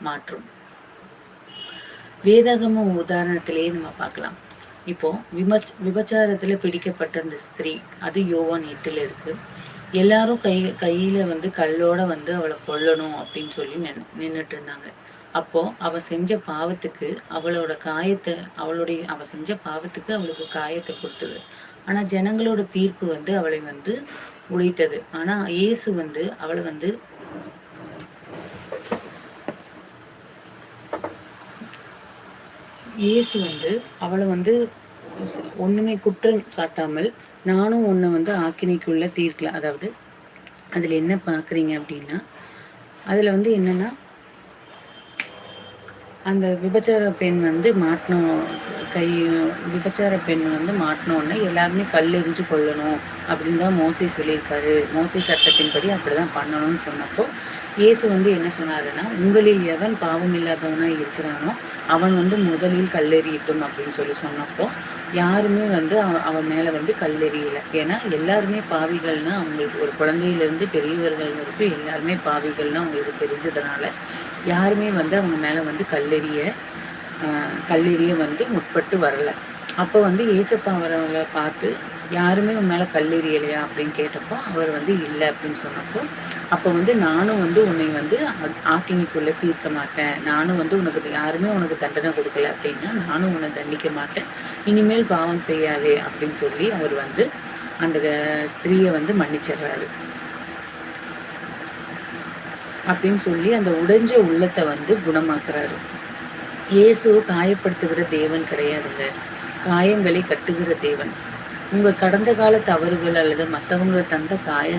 மாற்றும். வேதாகம உதாரணத்திலேயே நம்ம பார்க்கலாம். இப்போ விபச்சாரத்துல பிடிக்கப்பட்ட அந்த ஸ்திரீ, அது யோவான் 8ல இருக்கு. எல்லாரும் கையில கல்லோட அவளை கொல்லணும் அப்படின்னு சொல்லி நின்னுட்டு இருந்தாங்க. அப்போ அவ செஞ்ச பாவத்துக்கு அவ செஞ்ச பாவத்துக்கு அவளுக்கு காயத்தை கொடுத்தது. ஆனா ஜனங்களோட தீர்ப்பு அவளை உடைத்தது. ஆனா இயேசு அவளை அவளை ஒண்ணுமே குற்றம் சாட்டாமல், நானும் உன்னை ஆக்கினைக்குள்ள தீர்க்கல. அதாவது அதுல என்ன பாக்குறீங்க அப்படின்னா, அதுல என்னன்னா, அந்த விபச்சார பெண் மாட்டினோம் விபச்சார பெண் மாட்டினோடனே எல்லாருமே கல் எறிஞ்சு கொள்ளணும் அப்படின்னு தான் மோசே சொல்லியிருக்காரு. மோசே சட்டத்தின்படி அப்படிதான் பண்ணணும்னு சொன்னப்போ இயேசு என்ன சொன்னாருன்னா, உங்களில் எவன் பாவம் இல்லாதவனா இருக்கிறானோ அவன் முதலில் கல்லெறியட்டும் அப்படின்னு சொன்னப்போ யாருமே அவன் மேல கல்லெறியலை. ஏன்னா எல்லாருமே பாவிகள்னு அவங்களுக்கு, ஒரு குழந்தையிலிருந்து பெரியவர்கள் வரைக்கும் எல்லாருமே பாவிகள்னு அவங்களுக்கு தெரிஞ்சதுனால யாருமே அவங்க மேல கல்லெறிய முற்பட்டு வரல. அப்போ ஏசப்பா அவரை பார்த்து, யாருமே உன் மேல கல்லெறியலையா அப்படின்னு கேட்டப்போ அவர் இல்லை அப்படின்னு சொன்னப்போ, அப்போ நானும் உன்னை ஆக்கினிக்குள்ள தீர்க்க மாட்டேன், நானும் உனக்கு யாருமே உனக்கு தண்டனை கொடுக்கல அப்படின்னா நானும் உன்னை தண்டிக்க மாட்டேன், இனிமேல் பாவம் செய்யாதே அப்படின்னு சொல்லி அவர் அந்த ஸ்திரீயை மன்னிச்சிடுறாரு. அப்படின்னு சொல்லி அந்த உடைஞ்ச உள்ளத்தை குணமாக்குறாரு. இயேசு காயப்படுத்துகிற தேவன் கிடையாதுங்க, காயங்களை கட்டுகிற தேவன். உங்க கடந்த கால தவறுகள் அல்லது மற்றவங்க தந்த